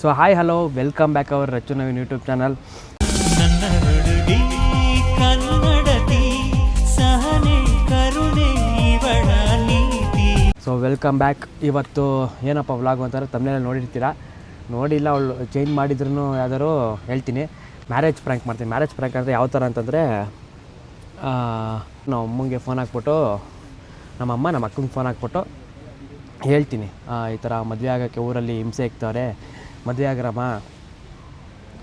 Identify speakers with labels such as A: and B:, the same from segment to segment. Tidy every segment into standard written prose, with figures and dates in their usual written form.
A: So hi hello welcome back hour Rachchu Naveen YouTube channel. So welcome back. ಇವತ್ತು ಏನಪ್ಪ vlog ಅಂತಾರೆ ತಮ್ಮನೆಲ್ಲ ನೋಡಿರ್ತೀರಾ, ನೋಡಿಲ್ಲ ಅವಳು ಚೇಂಜ್ ಮಾಡಿದ್ರು ಯಾವ್ದಾದ್ರು ಹೇಳ್ತೀನಿ. ಮ್ಯಾರೇಜ್ ಪ್ರ್ಯಾಂಕ್ ಮಾಡ್ತೀನಿ. ಮ್ಯಾರೇಜ್ ಪ್ರ್ಯಾಂಕ್ ಅಂದರೆ ಯಾವ ಥರ ಅಂತಂದರೆ, ನಮ್ಮ ಅಮ್ಮಂಗೆ ಫೋನ್ ಹಾಕ್ಬಿಟ್ಟು, ನಮ್ಮ ಅಕ್ಕಂಗೆ ಫೋನ್ ಹಾಕ್ಬಿಟ್ಟು ಹೇಳ್ತೀನಿ, ಈ ಥರ ಮದುವೆ ಆಗೋಕ್ಕೆ ಊರಲ್ಲಿ ಹಿಂಸೆ ಇಕ್ತವ್ರೆ, ಮದುವೆ ಆಗಿರಮ್ಮ,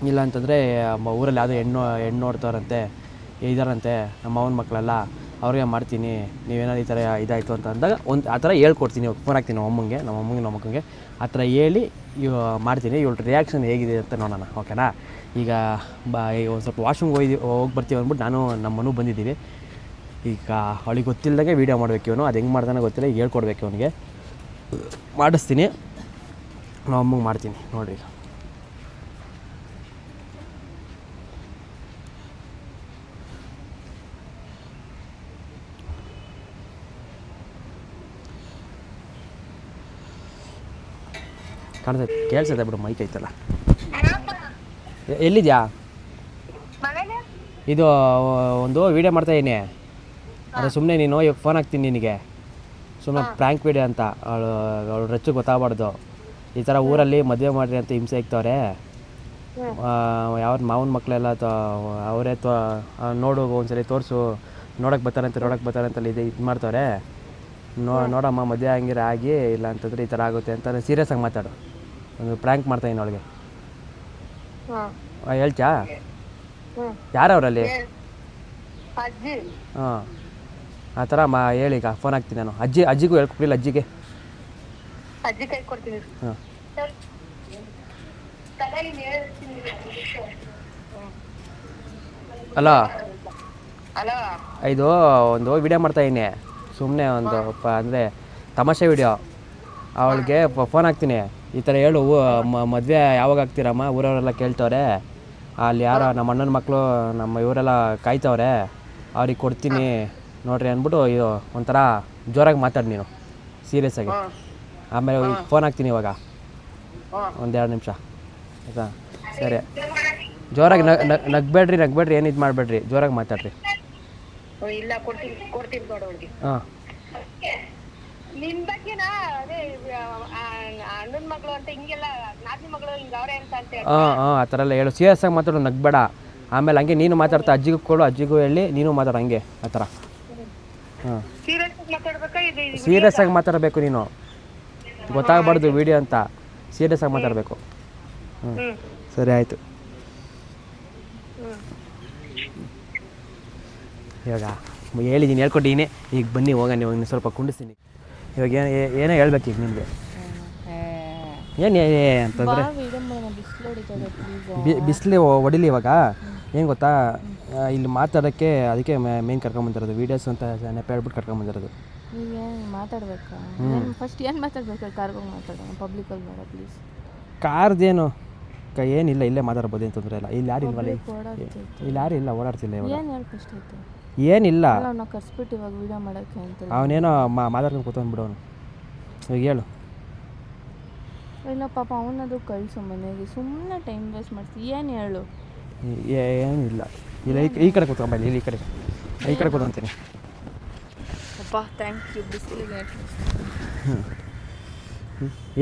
A: ಇಲ್ಲ ಅಂತಂದರೆ ಊರಲ್ಲಿ ಯಾವುದೋ ಹೆಣ್ಣು ನೋಡ್ತವ್ರಂತೆ, ಇದಾರಂತೆ ನಮ್ಮ ಮಾವನ ಮಕ್ಕಳೆಲ್ಲ, ಅವ್ರಿಗೆ ಮಾಡ್ತೀನಿ, ನೀವೇನಾದ್ರು ಈ ಥರ ಇದಾಯಿತು ಅಂತ ಅಂದಾಗ ಆ ಥರ ಹೇಳ್ಕೊಡ್ತೀನಿ. ಫೋನ್ ಹಾಕ್ತೀನಿ ನಮ್ಮ ಅಮ್ಮಂಗೆ ಆ ಥರ ಹೇಳಿ ಮಾಡ್ತೀನಿ. ಇವಳು ರಿಯಾಕ್ಷನ್ ಹೇಗಿದೆ ಅಂತ ನೋಡೋಣ, ಓಕೆನಾ? ಈಗ ಒಂದು ಸ್ವಲ್ಪ ವಾಶ್ರೂಮ್ಗೆ ಹೋಗಿ ಬರ್ತೀವಿ ಅಂದ್ಬಿಟ್ಟು ನಾನು ನಮ್ಮನೂ ಬಂದಿದ್ದೀವಿ. ಈಗ ಅವಳಿಗೆ ಗೊತ್ತಿಲ್ಲದಾಗೆ ವೀಡಿಯೋ ಮಾಡಬೇಕು ಇವನು, ಅದು ಹೆಂಗೆ ಮಾಡ್ತಾನೆ ಗೊತ್ತಿಲ್ಲ, ಈಗ ಹೇಳ್ಕೊಡ್ಬೇಕು ಅವನಿಗೆ. ಮಾಡಿಸ್ತೀನಿ, ನಾವು ಅಮ್ಮಂಗೆ ಮಾಡ್ತೀನಿ ನೋಡಿರಿ. ಕಾಣಿಸ್ತೈತೆ, ಕೇಳಿಸುತ್ತೆ ಬಿಡು, ಮೈಕ್ ಐತಲ್ಲ. ಎಲ್ಲಿದ್ಯಾ? ಇದು ಒಂದು ವೀಡಿಯೋ ಮಾಡ್ತಾಯಿದ್ದೀನಿ, ಅದು ಸುಮ್ಮನೆ ನೀನು ಇವಾಗ ಫೋನ್ ಹಾಕ್ತೀನಿ ನಿನಗೆ, ಸುಮ್ಮನೆ ಪ್ರ್ಯಾಂಕ್ ವೀಡಿಯೋ ಅಂತ. ಅವಳು ರಚ್ಚು ಗೊತ್ತಾಗಬಾರ್ದು, ಈ ಥರ ಊರಲ್ಲಿ ಮದುವೆ ಮಾಡಿರಿ ಅಂತ ಹಿಂಸೆ ಇಕ್ತವ್ರೆ, ಯಾವ್ದು ಮಾವನ ಮಕ್ಕಳೆಲ್ಲ ಅವರೇ ನೋಡು ಒಂದ್ಸರಿ ತೋರಿಸು, ನೋಡೋಕ್ಕೆ ಬರ್ತಾರಂತಲ್ಲಿ ಇದು ಮಾಡ್ತವ್ರೆ, ನೋಡಮ್ಮ ಮದುವೆ ಹಂಗಿರ ಆಗಿ, ಇಲ್ಲ ಅಂತಂದರೆ ಈ ಥರ ಆಗುತ್ತೆ ಅಂತ ಸೀರಿಯಸ್ ಆಗಿ ಮಾತಾಡು. ಒಂದು ಪ್ರ್ಯಾಂಕ್ ಮಾಡ್ತಾಯಿದ್ದೀನಿ ಅವಳಿಗೆ. ಹೇಳ್ಚಾ? ಯಾರವರಲ್ಲಿ? ಹಾಂ, ಆ ಥರ ಹೇಳೀಗ ಫೋನ್ ಹಾಕ್ತೀನಿ ನಾನು. ಅಜ್ಜಿಗೂ ಹೇಳ್ಕೊಟ್ಟಿಲ್ಲ, ಅಜ್ಜಿಗೆ. ಹಾಂ, ಹಲೋ, ಇದು ಒಂದು ವಿಡಿಯೋ ಮಾಡ್ತಾಯಿದ್ದೀನಿ, ಸುಮ್ಮನೆ ಒಂದು ಅಂದರೆ ತಮಾಷೆ ವಿಡಿಯೋ. ಅವಳಿಗೆ ಫೋನ್ ಹಾಕ್ತೀನಿ, ಈ ಥರ ಹೇಳು, ಮದುವೆ ಯಾವಾಗ ಆಗ್ತೀರಮ್ಮ, ಊರವರೆಲ್ಲ ಕೇಳ್ತವ್ರೆ, ಅಲ್ಲಿ ಯಾರೋ ನಮ್ಮ ಅಣ್ಣನ ಮಕ್ಕಳು ನಮ್ಮ ಇವರೆಲ್ಲ ಕಾಯ್ತವ್ರೆ, ಅವ್ರಿಗೆ ಕೊಡ್ತೀನಿ ನೋಡ್ರಿ ಅಂದ್ಬಿಟ್ಟು ಇದು ಒಂಥರ ಜೋರಾಗಿ ಮಾತಾಡಿ ನೀನು, ಸೀರಿಯಸ್ ಆಗಿ. ಆಮೇಲೆ ಫೋನ್ ಹಾಕ್ತೀನಿ ಇವಾಗ, ಒಂದು 2 ನಿಮಿಷ ಆಯಿತಾ? ಸರಿ, ಜೋರಾಗಿ ನಗ್ಬೇಡ್ರಿ, ಏನು ಇದು ಮಾಡಬೇಡ್ರಿ, ಜೋರಾಗಿ ಮಾತಾಡ್ರಿ. ಹಾಂ, ಹಾಂ ಆ ಥರ ಎಲ್ಲ ಹೇಳು, ಸೀರಿಯಸ್ ಆಗಿ ಮಾತಾಡು, ನಗ್ಬೇಡ. ಆಮೇಲೆ ಹಂಗೆ ನೀನು ಮಾತಾಡ್ತಾ ಅಜ್ಜಿಗೂ ಕೊಡು, ಅಜ್ಜಿಗೂ ಹೇಳಿ ನೀನು ಮಾತಾಡು ಹಂಗೆ, ಆ ಥರ. ಹಾಂ, ಸೀರಿಯಸ್ ಆಗಿ ಮಾತಾಡಬೇಕು ನೀನು, ಗೊತ್ತಾಗಬಾರ್ದು ವಿಡಿಯೋ ಅಂತ, ಸೀರಿಯಸ್ ಆಗಿ ಮಾತಾಡಬೇಕು. ಹ್ಞೂ, ಸರಿ ಆಯಿತು. ಇವಾಗ ಹೇಳಿದ್ದೀನಿ, ಹೇಳ್ಕೊಟ್ಟಿದ್ದೀನಿ. ಈಗ ಬನ್ನಿ ಹೋಗೋಣ, ಇವಾಗ ಸ್ವಲ್ಪ ಕುಂಡಿಸ್ತೀನಿ. ಇವಾಗ ಏನೋ ಹೇಳ್ಬೇಕು ಈಗ ನಿಮಗೆ. ಏನು ಅಂತಂದರೆ ಬಿಸಿಲು ಹೊಡಿಲಿ. ಇವಾಗ ಏನು ಗೊತ್ತಾ, ಇಲ್ಲಿ ಮಾತಾಡೋಕ್ಕೆ ಅದಕ್ಕೆ ಮೇನ್ ಕರ್ಕೊಂಬಂದಿರೋದು, ವೀಡಿಯೋಸ್ ಅಂತ ನೆಪ ಹೇಳ್ಬಿಟ್ಟು ಕರ್ಕೊಂಬಂದಿರೋದು.
B: ಮಾತಾಡ್ಬೇಕಾ? ಫಸ್ಟ್ ಏನು ಮಾತಾಡ್ಬೇಕು? ಕಾರ್ಗೋಗಿ ಮಾತಾಡೋಣ, ಪಬ್ಲಿಕಲ್ಲಿ ಬೇಡ ಪ್ಲೀಸ್.
A: ಕಾರ್ದೇನು ಏನಿಲ್ಲ, ಇಲ್ಲೇ ಮಾತಾಡ್ಬೋದು, ಏನು ತೊಂದರೆ ಇಲ್ಲ. ಇಲ್ಲಿ ಯಾರು ಇಲ್ವಲ್ಲ, ಇಲ್ಲಿ ಯಾರು ಇಲ್ಲ, ಓಡಾಡ್ತಿಲ್ಲ. ಇವಾಗ
B: ಏನು ಹೇಳಿ ಫಸ್ಟ್ ಆಯಿತು?
A: ಏನಿಲ್ಲ,
B: ನಾವು ಕರ್ಸ್ಬಿಟ್ಟು ಇವಾಗ ವೀಡಿಯೋ ಮಾಡೋಕ್ಕೆ ಅಂತ
A: ಅವನೇನೋ ಮಾತಾಡ್ಕೊಂಡು ಕೂತ್ಕೊಂಡ್ಬಿಡು ಅವನು. ಇವಾಗ ಹೇಳು.
B: ಇಲ್ಲ ಪಾಪ, ಅವನದು ಕಳಿಸು ಮನೆಗೆ, ಸುಮ್ಮನೆ ಟೈಮ್ ವೇಸ್ಟ್ ಮಾಡ್ತೀವಿ. ಏನು ಹೇಳು?
A: ಏನಿಲ್ಲ, ಇಲ್ಲ ಈ ಕಡೆ ಕೂತ್ಕೊಂಬ, ಇಲ್ಲಿ ಈ ಕಡೆ ಕೂತ್ಕೊಂತೀನಿ.
B: ಅಪ್ಪ ಥ್ಯಾಂಕ್ ಯು. ಬಿಸಿಲಿಗೆ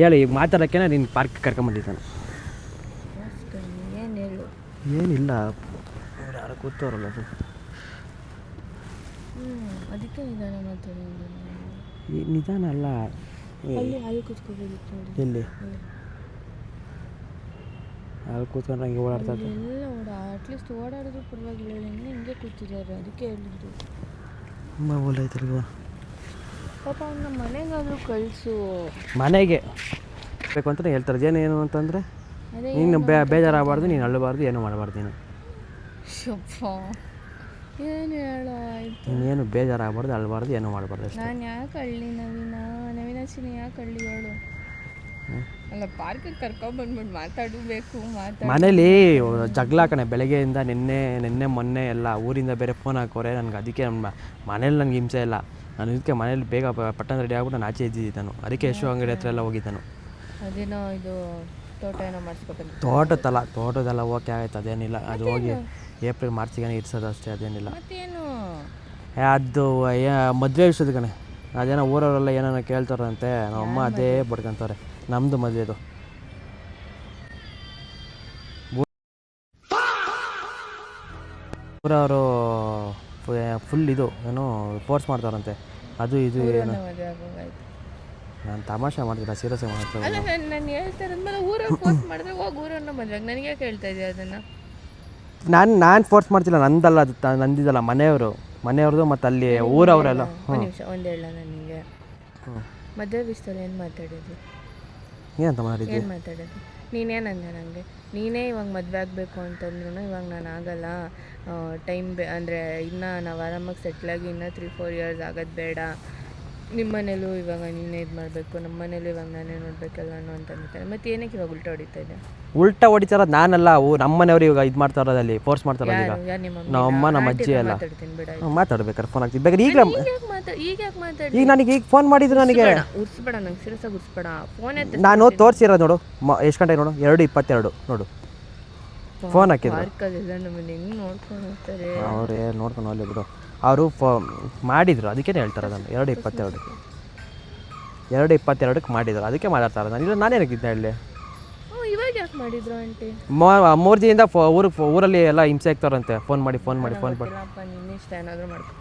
A: ಹೇಳು, ಈಗ ಮಾತಾಡೋಕ್ಕೆ ನೀನು ಪಾರ್ಕ್ ಕರ್ಕೊಂಬಂದಿದ್ದಾನೆ.
B: ಏನು ಹೇಳು?
A: ಏನಿಲ್ಲ, ಅವ್ರು ಯಾರು ಕೂತವ್ರಲ್ಲ ಅದು.
B: ಅದಕ್ಕೆ ನಿಧಾನ ಮಾತಾಡೋದು.
A: ನಿಧಾನ ಅಲ್ಲ,
B: ಅಲ್ಲಿ ಕೂತ್ಕೋಬೇಕಿತ್ತು.
A: ಎಲ್ಲಿ ಅಲ್ಲಿ ಕೂತ್ಕೊಂಡ್ರೆ ಹಂಗೆ ಓಡಾಡ್ತಾರೆ
B: ಎಲ್ಲ ಅಟ್ಲೀಸ್ಟ್ ಓಡಾಡಿದ್ರು ಪರವಾಗಿಲ್ಲ, ಹಿಂಗೆ ಕೂತಿದ್ದಾರೆ, ಅದಕ್ಕೆ ಹೇಳಿದ್ದು.
A: ತುಂಬ ಓಲೈತಲ್ವ
B: ಪಾಪ ಅವನ್ನ ಮನೆಗಾದರೂ ಕಳಿಸು.
A: ಮನೆಗೆ ಬೇಕು ಅಂತಲೇ ಹೇಳ್ತಾರೆ. ಏನೇನು ಅಂತಂದರೆ ನೀನು ಬೇಜಾರಾಗಬಾರ್ದು, ನೀನು ಅಳ್ಳಬಾರ್ದು, ಏನೂ ಮಾಡಬಾರ್ದು. ನೀನು
B: ಏನು ಹೇಳ ಆಯಿತು,
A: ನೀನು ಬೇಜಾರಾಗಬಾರ್ದು, ಅಳ್ಳಬಾರ್ದು, ಏನೂ ಮಾಡಬಾರ್ದು ಅಷ್ಟೇ.
B: ನಾನು ಯಾಕೆ ಅಳ್ಳಿ ನವೀನಾಚಿನಿ ಯಾಕೆ ಅಳ್ಳಿ ಹೇಳು? ಅಲ್ಲ, ಪಾರ್ಕಿಗೆ ಕರ್ಕೊಂಡ್ಬಂದ್ಬಿಟ್ಟು ಮಾತಾಡಬೇಕು.
A: ಮನೇಲಿ ಜಗಳ ಕಣೆ, ಬೆಳಗ್ಗೆಯಿಂದ ನಿನ್ನೆ ಮೊನ್ನೆ ಎಲ್ಲ ಊರಿಂದ ಬೇರೆ ಫೋನ್ ಹಾಕೋರೆ ನನಗೆ. ಅದಕ್ಕೆ ಮನೇಲಿ ನನಗೆ ಹಿಂಸೆ ಇಲ್ಲ. ನಾನು ಇದಕ್ಕೆ ಮನೇಲಿ ಬೇಗ ಪಟ್ಟಣ ರೆಡಿ ಆಗ್ಬಿಟ್ಟು ನಾನು ಆಚೆ ಇದ್ದಿದ್ದು ನಾನು. ಅದಕ್ಕೆ ಯಶು ಅಂಗಡಿ ಹತ್ರ ಎಲ್ಲ ಹೋಗಿದ್ದಾನು.
B: ಅದೇನೋ ಇದು ತೋಟ ಏನೋ ಮಾಡಿಸ್ಕೊಬೇಕು.
A: ತೋಟದೆಲ್ಲ ಓಕೆ ಆಯ್ತು, ಅದೇನಿಲ್ಲ. ಅದು ಹೋಗಿ ಏಪ್ರಿಲ್ ಮಾರ್ಚಿಗೆ ಇರ್ಸೋದು ಅಷ್ಟೇ, ಅದೇನಿಲ್ಲ.
B: ಮತ್ತೇನು
A: ಅದು ಮದುವೆ ವಿಷಯದ ಕಣೆ, ಅದೇನೋ ಊರವರೆಲ್ಲ ಏನೋ ಕೇಳ್ತಾರಂತೆ, ನಮ್ಮಮ್ಮ ಅದೇ ಬಡ್ಕೊಂತಾರೆ. ನಮ್ಮದು ಮದುವೆದು ಊರವರು ಫುಲ್ ಇದು ಏನೋ ಫೋರ್ಸ್ ಮಾಡ್ತಾರಂತೆ, ಅದು ಇದು ಏನು.
B: ಮದುವೆ ಆಗೋಗಾಯ್ತು.
A: ನಾನು ತಮಾಷೆ ಮಾಡ್ತಿಲ್ಲ, ಸೀರಿಯಸ್ ಮಾಡ್ತಾರೆ.
B: ಅಲ್ಲ ನಾನು ಹೇಳ್ತಾ ಇರೋದ್ಮೇಲೆ ಊರಲ್ಲಿ ಫೋರ್ಸ್ ಮಾಡಿದ್ರೆ ಹೋಗಿ ಊರನ್ನ ಮದುವೆ ನನಗೆ ಯಾಕೆ ಹೇಳ್ತಾ ಇದೆಯಾ ಅದನ್ನು?
A: ನಾನು ಫೋರ್ಸ್ ಮಾಡ್ತಿಲ್ಲ, ನಂದಲ್ಲ ಅದು, ನಂದಿದ್ದಲ್ಲ, ಮನೆಯವ್ರದ್ದು ಮತ್ತು ಅಲ್ಲಿ ಊರವರೆಲ್ಲ.
B: ಒಂದು ನಿಮಿಷ ಒಂದು ಹೇಳ ನಾನು ನಿಮಗೆ. ಮದುವೆ ವಿಷಯದಲ್ಲಿ ಏನು ಮಾತಾಡಿದ್ವಿ?
A: ಏನಂತ ಮಾಡಿದ್ವಿ?
B: ಏನು ಮಾತಾಡೋದು? ನೀನೇನಂದೆ ನನಗೆ, ನೀನೇ ಇವಾಗ ಮದುವೆ ಆಗಬೇಕು ಅಂತಂದ್ರೂ ಇವಾಗ ನಾನು ಆಗಲ್ಲ, ಟೈಮ್ ಅಂದರೆ ಇನ್ನೂ ನಾವು ಆರಾಮಾಗಿ ಸೆಟ್ಲಾಗಿ ಇನ್ನೂ 3-4 ಇಯರ್ಸ್ ಆಗೋದು ಬೇಡ, ನಿಮ್ಮ ಮನೇಲೂ ಇವಾಗ ನೀನೇ ಇದು ಮಾಡಬೇಕು, ನಮ್ಮ ಮನೇಲೂ ಇವಾಗ ನಾನೇ ನೋಡಬೇಕಲ್ಲ ಅನ್ನೋ ಅಂತ ಅಂತಾರೆ. ಮತ್ತು ಏನಕ್ಕೆ ಇವಾಗ ಉಲ್ಟಾ ಹೊಡಿತಾ ಇದೆ?
A: ಉಲ್ಟಾ ಹೊಡಿತಾರೋದು ನಾನಲ್ಲ, ನಮ್ಮ ಮನೆಯವ್ರು ಇವಾಗ ಇದು ಮಾಡ್ತಾ ಇರೋದಲ್ಲಿ, ಫೋರ್ಸ್ ಮಾಡ್ತಾ ಇರೋದು. ಈಗ ನಮ್ಮಮ್ಮ ನಮ್ಮ ಅಜ್ಜಿ ಎಲ್ಲ ಮಾತಾಡ್ಬೇಕಾರೆ ಫೋನ್ ಆಗ್ತಿದ್ದು ಬೇಕಾದ್ರೆ ಈಗ
B: ಯಾಕೆ ಮಾತಾಡಿ?
A: ಈಗ ನನಗೆ ಈಗ ಫೋನ್ ಮಾಡಿದ್ರು, ನನಗೆ
B: ಉರ್ಸ್ಬೇಡ, ನಂಗೆ ಸೀರಿಯಸ್ಸಾಗಿ ಉರ್ಸ್ಬೇಡ. ಫೋನ್
A: ನಾನು ತೋರಿಸಿರೋದು ನೋಡು, ಎಷ್ಟು ಗಂಟೆ ನೋಡು, 2:22 ನೋಡು, ಫೋನ್ ಹಾಕಿದ್ರು.
B: ಪಾರ್ಕಲ್ಲೆಲ್ಲ ನಮ್ಮನ್ನು ಹೆಂಗೆ ನೋಡ್ಕೊಂಡು ಹೋಗ್ತಾರೆ.
A: ಅವ್ರು ನೋಡ್ಕೊಂಡು ಹೋಗ್ಲಿ ಬಿಡು, ಅವರು ಮಾಡಿದ್ರು, ಅದಕ್ಕೆ ಹೇಳ್ತಾರೆ ನಾನು 2:22ಕ್ಕೆ ಮಾಡಿದ್ರು, ಅದಕ್ಕೆ ಮಾತಾಡ್ತಾರೆ. ನಾನು ಇಲ್ಲ, ನಾನೇನಕ್ಕಿದ್ದೆ ಹೇಳಿ.
B: ಇವಾಗ ಯಾಕೆ ಮಾಡಿದ್ರು ಆಂಟಿ?
A: 3 ದಿನದಿಂದ ಊರಲ್ಲಿ ಎಲ್ಲ ಹಿಂಸೆ ಆಗ್ತಾರಂತೆ, ಫೋನ್ ಮಾಡಿ ನಿನ್ನ
B: ಇಷ್ಟ ಏನಾದರೂ ಮಾಡ್ಕೊ,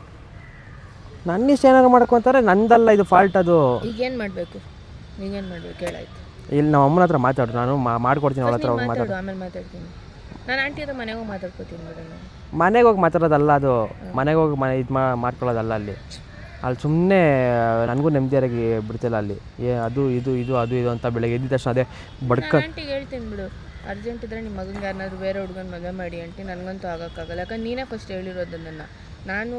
A: ನನ್ನ ಇಷ್ಟ ಏನಾದ್ರು ಮಾಡ್ಕೊತಾರೆ, ನಂದಲ್ಲ ಇದು ಫಾಲ್ಟ್. ಅದು
B: ಈಗೇನು ಮಾಡಬೇಕು ಹೇಳಾಯ್ತು.
A: ಇಲ್ಲಿ ನಮ್ಮ ಅಮ್ಮನ ಹತ್ರ ಮಾತಾಡು, ನಾನು ಮಾಡ್ಕೊಡ್ತೀನಿ, ಅವಳ ಹತ್ರ ಹೋಗಿ ಮಾತಾಡು.
B: ಆಮೇಲೆ ಮಾತಾಡ್ತೀನಿ ನಾನು. ಆಂಟಿ ಹತ್ರ ಮನೆಗೆ ಹೋಗಿ ಮಾತಾಡ್ಕೊತೀನಿ ಬಿಡ. ನಾನು
A: ಮನೆಗೆ ಹೋಗಿ ಮಾತಾಡೋದಲ್ಲ ಅದು, ಮನೆಗೆ ಹೋಗಿ ಇದು ಮಾಡ್ಕೊಳ್ಳೋದಲ್ಲ. ಅಲ್ಲಿ ಸುಮ್ಮನೆ ನನಗೂ ನೆಮ್ಮದಿಯಾಗಿ ಬಿಡ್ತಿಲ್ಲ ಅಲ್ಲಿ. ಅದು ಇದು ಅಂತ ಬೆಳಗ್ಗೆ ಎದ್ದ ತಕ್ಷಣ ಅದೇ
B: ಆಂಟಿಗೆ ಹೇಳ್ತೀನಿ ಬಿಡು, ಅರ್ಜೆಂಟ್ ಇದ್ದರೆ ನಿಮ್ಮ ಮಗನಿಗೆ ಯಾರನ್ನಾದ್ರೂ ಬೇರೆ ಹುಡುಗನ ಮದುವೆ ಮಾಡಿ ಆಂಟಿ, ನನಗಂತೂ ಆಗೋಕ್ಕಾಗಲ್ಲ. ಯಾಕಂದ್ರೆ ನೀನೇ ಫಸ್ಟ್ ಹೇಳಿರೋದು ನನ್ನ. ನಾನು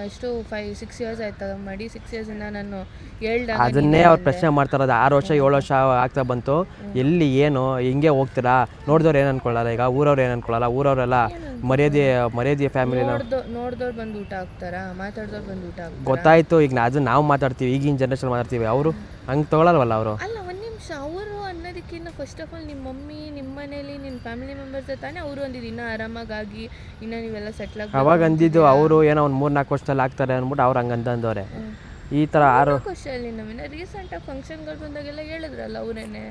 B: ಎಷ್ಟು 5-6 ಇಯರ್ಸ್ ಆಯ್ತು ಮಾಡಿ, 6 ಇಯರ್ಸಿಂದ ನಾನು ಹೇಳ್ದಾಗ
A: ಅದನ್ನೇ ಅವ್ರು ಪ್ರಶ್ನೆ ಮಾಡ್ತಾರದು. 6 ವರ್ಷ 7 ವರ್ಷ ಆಗ್ತಾ ಬಂತು, ಎಲ್ಲಿ ಏನು ಹಿಂಗೆ ಹೋಗ್ತೀರಾ, ನೋಡಿದವ್ರು ಏನು ಅನ್ಕೊಳ್ಳಲ್ಲ. ಈಗ ಊರವ್ರು ಏನು ಅನ್ಕೊಳ್ಳಲ್ಲ, ಊರವರೆಲ್ಲ ಮರ್ಯಾದೆ ಫ್ಯಾಮಿಲಿ
B: ನೋಡಿದವ್ರು ಬಂದು ಊಟ ಹಾಕ್ತಾರಾ, ಮಾತಾಡಿದವ್ರು ಬಂದು ಊಟ ಹಾಕ್ತಾರಾ?
A: ಗೊತ್ತಾಯ್ತು. ಈಗ ಅದು ನಾವು ಮಾತಾಡ್ತೀವಿ, ಈಗಿನ ಜನ್ರೇಷನ್ ಮಾತಾಡ್ತೀವಿ, ಅವರು ಹಂಗೆ ತೊಗೊಳಲ್ವಲ್ಲ ಅವರು.
B: ಅಲ್ಲ ಒಂದು ನಿಮಿಷ, ಅವರು ಅನ್ನೋದಕ್ಕಿಂತ ಫಸ್ಟ್ ಆಫ್ ಆಲ್ ನಿಮ್ಮ ಮಮ್ಮಿ, ನಿಮ್ಮ ಮನೇಲಿ ನಿನ್ನ ಫ್ಯಾಮಿಲಿ ಮೆಂಬರ್ಸ್ ತಾನೇ ಅವರು ಅಂದಿದ್ದು ಇನ್ನೂ ಆರಾಮಾಗಿ ಇನ್ನೂ ನೀವೆಲ್ಲ ಸೆಟ್ಲ್ ಆಗಿ.
A: ಅವಾಗ ಅಂದಿದ್ದು ಅವರು ಏನೋ ಒಂದು 3-4 ವರ್ಷದಲ್ಲಿ ಆಗ್ತಾರೆ ಅಂದ್ಬಿಟ್ಟು ಅವ್ರು ಹಂಗೆ ಅಂತಂದವ್ರೆ. ಈ ಥರ 6
B: ವರ್ಷದಲ್ಲಿ ನಮ್ಮನ್ನ ರೀಸೆಂಟಾಗಿ ಫಂಕ್ಷನ್ಗಳು ಬಂದಾಗೆಲ್ಲ ಹೇಳಿದ್ರಲ್ಲ ಅವರೇನೆ,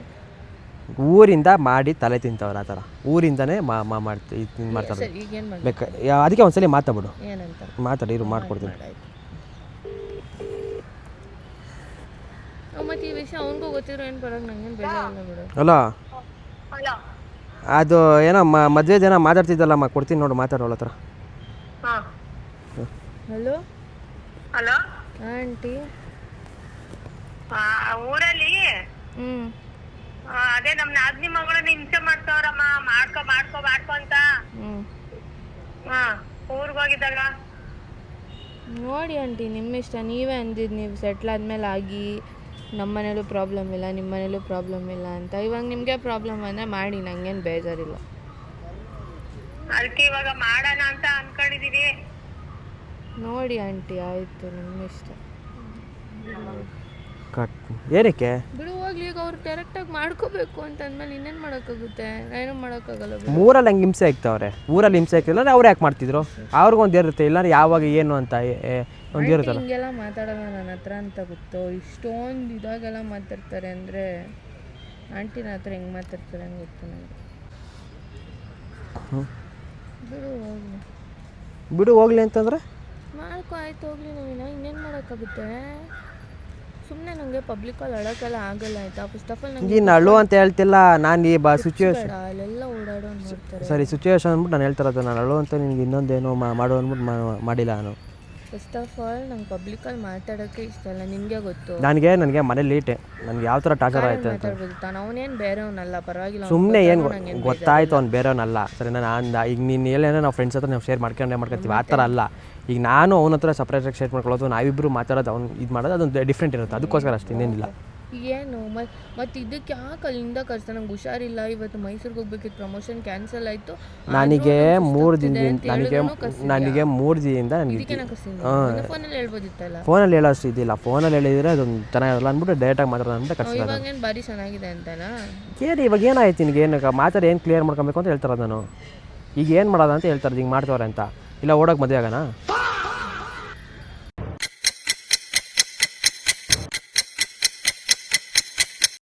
A: ಊರಿಂದ ಮಾಡಿ ತಲೆ ತಿಂತವ್ರು. ಆ ಥರ ಊರಿಂದನೇ ಮಾಡ್ತಾರೆ.
B: ಈಗೇನು
A: ಬೇಕು, ಅದಕ್ಕೆ ಒಂದ್ಸಲಿ ಮಾತಾಡ್ಬಿಡು,
B: ಏನಂತ
A: ಮಾತಾಡಿ, ಇರು ಮಾಡ್ಕೊಡ್ತೀನಿ.
B: ಮತ್ತು ಈ ವಿಷಯ ಅವನಿಗೂ ಗೊತ್ತಿರೋ ಏನು ಬರೋದು ನಂಗೇನು ಬೇಜಾರಿಲ್ಲ ಬಿಡು.
A: ಅಲ್ಲ ಅದು ಏನೋ ಮದುವೆ ಜನ ಮಾತಾಡ್ತಿದ್ದಲ್ಲಮ್ಮ, ಕೊಡ್ತೀನಿ ನೋಡು, ಮಾತಾಡೋಳ ಹತ್ರ.
B: ಹಲೋ
C: ಹಲೋ
B: ಆಂಟಿ,
C: ಊರಲ್ಲಿ ಅದೇ ನಮ್ಮ ನಾದ್ನಿ ಮಗಳನ್ನ ಹಿಂಸೆ ಮಾಡ್ತಾವ್ರಮ್ಮ, ಮಾಡ್ಕೊ ಅಂತ. ಊರ್ಗ್ ಹೋಗಿದ್ದಾಗ
B: ನೋಡಿ ಆಂಟಿ, ನಿಮ್ಮ ಇಷ್ಟ. ನೀವೇ ಅಂದಿದ್ದು ನೀವು ಸೆಟ್ಲ್ ಆದ್ಮೇಲೆ ಆಗಿ, ನಮ್ಮ ಮನೇಲೂ ಪ್ರಾಬ್ಲಮ್ ಇಲ್ಲ, ನಿಮ್ಮ ಮನೇಲೂ ಪ್ರಾಬ್ಲಮ್ ಇಲ್ಲ ಅಂತ. ಇವಾಗ ನಿಮಗೆ ಪ್ರಾಬ್ಲಮ್ ಅಂದರೆ ಮಾಡಿ, ನಂಗೇನು ಬೇಜಾರಿಲ್ಲ.
C: ಅದಕ್ಕೆ ಇವಾಗ ಮಾಡೋಣ ಅಂತ ಅನ್ಕೊಂಡಿದೀವಿ.
B: ನೋಡಿ ಆಂಟಿ, ಆಯಿತು, ನಿಮ್ಮ ಇಷ್ಟ.
A: ಏನಕ್ಕೆ
B: ಬಿಡು ಹೋಗ್ಲಿ. ಈಗ ಅವ್ರು ಡೈರೆಕ್ಟಾಗಿ ಮಾಡ್ಕೋಬೇಕು ಅಂತ ಅಂದಮೇಲೆ ಇನ್ನೇನು ಮಾಡೋಕ್ಕಾಗುತ್ತೆ? ನಾನೇನು ಮಾಡೋಕ್ಕಾಗಲ್ಲ.
A: ಊರಲ್ಲಿ ಹಂಗೆ ಹಿಂಸೆ ಆಗ್ತಾವ್ರೆ, ಊರಲ್ಲಿ ಹಿಂಸೆ ಆಗ್ತಿಲ್ಲ ಅವ್ರು ಯಾಕೆ ಮಾಡ್ತಿದ್ರು? ಅವ್ರಿಗೊಂದು ಇರುತ್ತೆ, ಇಲ್ಲ ಯಾವಾಗ ಏನು ಅಂತ ಒಂದು ಇರುತ್ತಲ್ಲ.
B: ಹಿಂಗೆಲ್ಲ ಮಾತಾಡೋಣ ನನ್ನ ಹತ್ರ ಅಂತ ಗೊತ್ತೋ, ಇಷ್ಟೊಂದು ಇದಾಗೆಲ್ಲ ಮಾತಾಡ್ತಾರೆ ಅಂದರೆ ಆಂಟಿ ನನ್ನ ಹತ್ರ ಹೆಂಗೆ ಮಾತಾಡ್ತಾರೆ ಅಂತ ಗೊತ್ತು ನನಗೆ.
A: ಬಿಡು ಹೋಗ್ಲಿ ಅಂತಂದರೆ
B: ಮಾಡ್ಕೊ, ಆಯ್ತು ಹೋಗ್ಲಿ. ನಾವಿನ್ನ ಇನ್ನೇನು ಮಾಡೋಕ್ಕಾಗುತ್ತೆ? ಸುಮ್ಮನೆ ನನಗೆ ಪಬ್ಲಿಕಲ್ಲಿ ಅಳೋಕ್ಕೆಲ್ಲ ಆಗಲ್ಲ, ಆಯಿತಾ? ಫಸ್ಟ್ ಆಫ್ ಆಲ್ ನನಗೆ
A: ನೀನು ಅಳು ಅಂತ ಹೇಳ್ತಿಲ್ಲ, ನಾನು ಈ ಸಿಚುವೇಶನ್
B: ಅಲ್ಲೆಲ್ಲ ಓಡಾಡೋ ನೋಡ್ತಾರೆ.
A: ಸರಿ, ಸಿಚುವೇಶನ್ ಅಂದ್ಬಿಟ್ಟು ನಾನು ಹೇಳ್ತಾರದು, ನಾನು ಅಳು ಅಂತ ನಿನ್ಗೆ ಇನ್ನೊಂದೇನೋ ಮಾಡು ಅಂದ್ಬಿಟ್ಟು ಮಾಡಿಲ್ಲ ನಾನು.
B: ಫಸ್ಟ್ ಆಫ್ ಆಲ್ ನಂಗೆ ಪಬ್ಲಿಕಲ್ಲಿ ಮಾತಾಡೋಕ್ಕೆ ಇಷ್ಟ ಇಲ್ಲ, ನಿಮಗೆ ಗೊತ್ತು.
A: ನನಗೆ ಮನೇಲಿ ಲೀಟೆ, ನನಗೆ ಯಾವ ಥರ ಟಾರ್ಚರ್ ಆಯ್ತು ಅಂತ.
B: ಮಾತಾಡ್ಬೋದು ತಾನು, ಅವನೇನು ಬೇರೆಯವನಲ್ಲ, ಪರವಾಗಿಲ್ಲ.
A: ಸುಮ್ಮನೆ ಏನು ಗೊತ್ತಾಯ್ತು, ಅವ್ನು ಬೇರೆಯವನಲ್ಲ. ಸರಿ, ನಾನು ಈಗ ನೀನು ಎಲ್ಲೇನೋ ನಾವು ಫ್ರೆಂಡ್ಸ್ ಹತ್ರ ನಾವು ಶೇರ್ ಮಾಡ್ಕೊತೀವಿ, ಆ ಥರ ಅಲ್ಲ. ಈಗ ನಾನು ಅವನ ಹತ್ರ ಸಪ್ರೇಟಾಗಿ ಶೇರ್ ಮಾಡ್ಕೊಳ್ಳೋದು, ನಾವಿಬ್ಬರು ಮಾತಾಡೋದು, ಅವ್ನು ಇದು ಮಾಡೋದು, ಅದೊಂದು ಡಿಫ್ರೆಂಟ್ ಇರುತ್ತೆ. ಅದಕ್ಕೋಸ್ಕರ ಅಷ್ಟೇ, ಇನ್ನೇನಿಲ್ಲ.
B: ಏನು ಮತ್ತು ಇದಕ್ಕೆ ಯಾಕೆ ಅಲ್ಲಿಂದ ಕರ್ಸ ನಂಗೆ ಹುಷಾರಿಲ್ಲ, ಇವತ್ತು ಮೈಸೂರಿಗೆ ಹೋಗ್ಬೇಕಿತ್ತು, ಪ್ರಮೋಷನ್ ಕ್ಯಾನ್ಸಲ್ ಆಯಿತು,
A: ನನಗೆ 3 ದಿನದಿಂದ ನನಗೆ 3 ದಿನದಿಂದ ನನಗೆ
B: ಇದಕ್ಕೆ ಫೋನಲ್ಲಿ ಹೇಳ್ಬೋದಿತ್ತಲ್ಲ.
A: ಫೋನಲ್ಲಿ ಹೇಳೋಷ್ಟು ಇದಿಲ್ಲ, ಫೋನಲ್ಲಿ ಹೇಳಿದರೆ ಅದೊಂದು ಚೆನ್ನಾಗಿರಲ್ಲ ಅಂದ್ಬಿಟ್ಟು ಡೈರೆಕ್ಟಾಗಿ ಮಾತಾಡೋಣ ಅಂತ ಕರ್ಸಿಲ್ಲ.
B: ಇವಾಗೇನು ಭಾರಿ ಚೆನ್ನಾಗಿದೆ ಅಂತನಾ?
A: ಏನು ಇವಾಗ ಏನಾಯ್ತು ನಿನಗೆ, ಏನು ಮಾತಾಡಿ ಏನು ಕ್ಲಿಯರ್ ಮಾಡ್ಕೊಬೇಕು ಅಂತ ಹೇಳ್ತಾರೆ ನಾನು. ಈಗ ಏನು ಮಾಡೋದು ಅಂತ ಹೇಳ್ತಾರೆ, ಹಿಂಗೆ ಮಾಡ್ತವ್ರೆ ಅಂತ. ಇಲ್ಲ ಓಡೋಕೆ ಮದುವೆ ಆಗೋಣ.